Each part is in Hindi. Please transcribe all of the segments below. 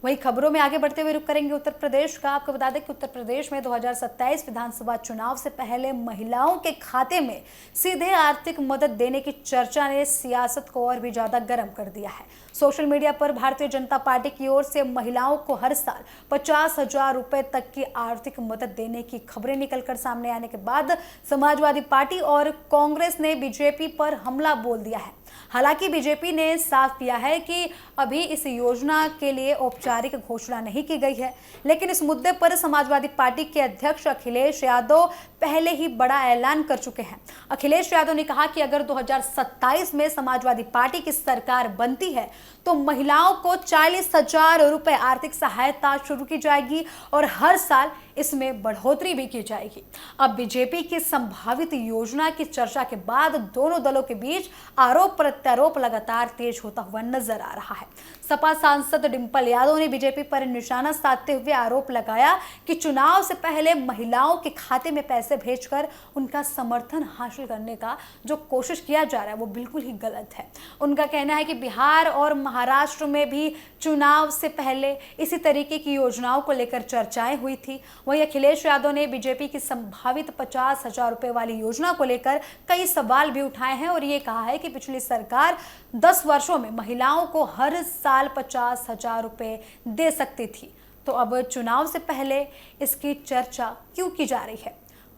वहीं खबरों में आगे बढ़ते हुए रुख करेंगे उत्तर प्रदेश का। आपको बता दें कि उत्तर प्रदेश में 2027 विधानसभा चुनाव से पहले महिलाओं के खाते में सीधे आर्थिक मदद देने की चर्चा ने सियासत को और भी ज्यादा गर्म कर दिया है। सोशल मीडिया पर भारतीय जनता पार्टी की ओर से महिलाओं को हर साल 50,000 रुपए तक की आर्थिक मदद देने की खबरें निकलकर सामने आने के बाद समाजवादी पार्टी और कांग्रेस ने बीजेपी पर हमला बोल दिया है। हालांकि बीजेपी ने साफ किया है कि अभी इस योजना के लिए औपचारिक घोषणा नहीं की गई है, लेकिन इस मुद्दे पर समाजवादी पार्टी के अध्यक्ष अखिलेश यादव पहले ही बड़ा ऐलान कर चुके हैं। अखिलेश यादव ने कहा कि अगर 2027 में समाजवादी पार्टी की सरकार बनती है तो महिलाओं को 40,000 रुपए आर्थिक सहायता शुरू की जाएगी और हर साल इसमें बढ़ोतरी भी की जाएगी। अब बीजेपी की संभावित योजना की चर्चा के बाद दोनों दलों के बीच आरोप प्रत्यारोप लगातार तेज होता हुआ नजर आ रहा है। सपा सांसद डिंपल यादव ने बीजेपी पर निशाना साधते हुए आरोप लगाया कि चुनाव से पहले महिलाओं के खाते में पैसे भेजकर उनका समर्थन हासिल करने का जो कोशिश किया जा रहा है वो बिल्कुल ही गलत है। उनका कहना है कि बिहार और महाराष्ट्र में भी चुनाव से पहले इसी तरीके की योजनाओं को लेकर चर्चाएं हुई थी। वहीं अखिलेश यादव ने बीजेपी की संभावित 50,000 रुपए वाली योजना को लेकर कई सवाल भी उठाए हैं और ये कहा है कि पिछली सरकार 10 वर्षों में महिलाओं को हर साल 50,000 रुपए दे सकती थी, तो अब चुनाव से पहले इसकी चर्चा क्यों की जा रही है।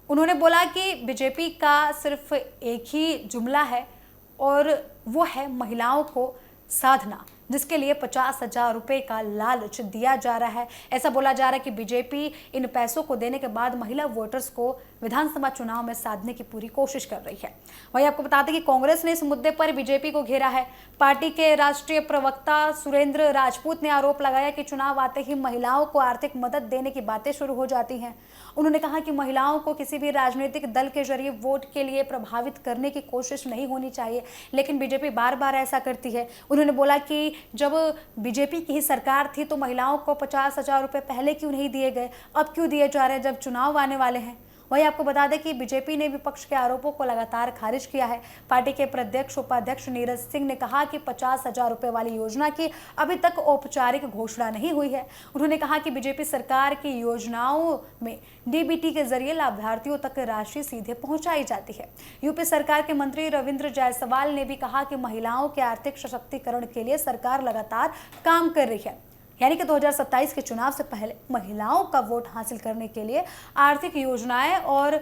उन्होंने बोला कि बीजेपी का सिर्फ एक ही जुमला है और वो है महिलाओं को साधना, जिसके लिए 50,000 रुपए का लालच दिया जा रहा है। ऐसा बोला जा रहा है कि बीजेपी इन पैसों को देने के बाद महिला वोटर्स को विधानसभा चुनाव में साधने की पूरी कोशिश कर रही है। वहीं आपको बता दें कि कांग्रेस ने इस मुद्दे पर बीजेपी को घेरा है। पार्टी के राष्ट्रीय प्रवक्ता सुरेंद्र राजपूत ने आरोप लगाया कि चुनाव आते ही महिलाओं को आर्थिक मदद देने की बातें शुरू हो जाती हैं। उन्होंने कहा कि महिलाओं को किसी भी राजनीतिक दल के जरिए वोट के लिए प्रभावित करने की कोशिश नहीं होनी चाहिए, लेकिन बीजेपी बार बार ऐसा करती है। उन्होंने बोला कि जब बीजेपी की ही सरकार थी तो महिलाओं को 50,000 रुपए पहले क्यों नहीं दिए गए, अब क्यों दिए जा रहे हैं जब चुनाव आने वाले हैं। वहीं आपको बता दें कि बीजेपी ने विपक्ष के आरोपों को लगातार खारिज किया है। पार्टी के प्रदेश उपाध्यक्ष नीरज सिंह ने कहा कि 50,000 रुपए वाली योजना की अभी तक औपचारिक घोषणा नहीं हुई है। उन्होंने कहा कि बीजेपी सरकार की योजनाओं में डीबीटी के जरिए लाभार्थियों तक राशि सीधे पहुंचाई जाती है। यूपी सरकार के मंत्री रविंद्र जायसवाल ने भी कहा कि महिलाओं के आर्थिक सशक्तिकरण के लिए सरकार लगातार काम कर रही है, यानी कि 2027 के चुनाव से पहले महिलाओं का वोट हासिल करने के लिए आर्थिक योजनाएं। और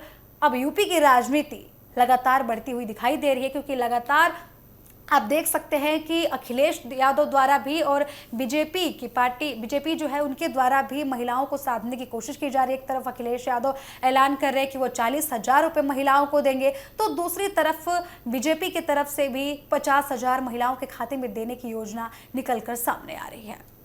अब यूपी की राजनीति लगातार बढ़ती हुई दिखाई दे रही है, क्योंकि लगातार आप देख सकते हैं कि अखिलेश यादव द्वारा भी और बीजेपी जो है उनके द्वारा भी महिलाओं को साधने की कोशिश की जा रही है। एक तरफ अखिलेश यादव ऐलान कर रहे हैं कि वो 40,000 रुपये महिलाओं को देंगे, तो दूसरी तरफ बीजेपी की तरफ से भी 50,000 महिलाओं के खाते में देने की योजना निकलकर सामने आ रही है।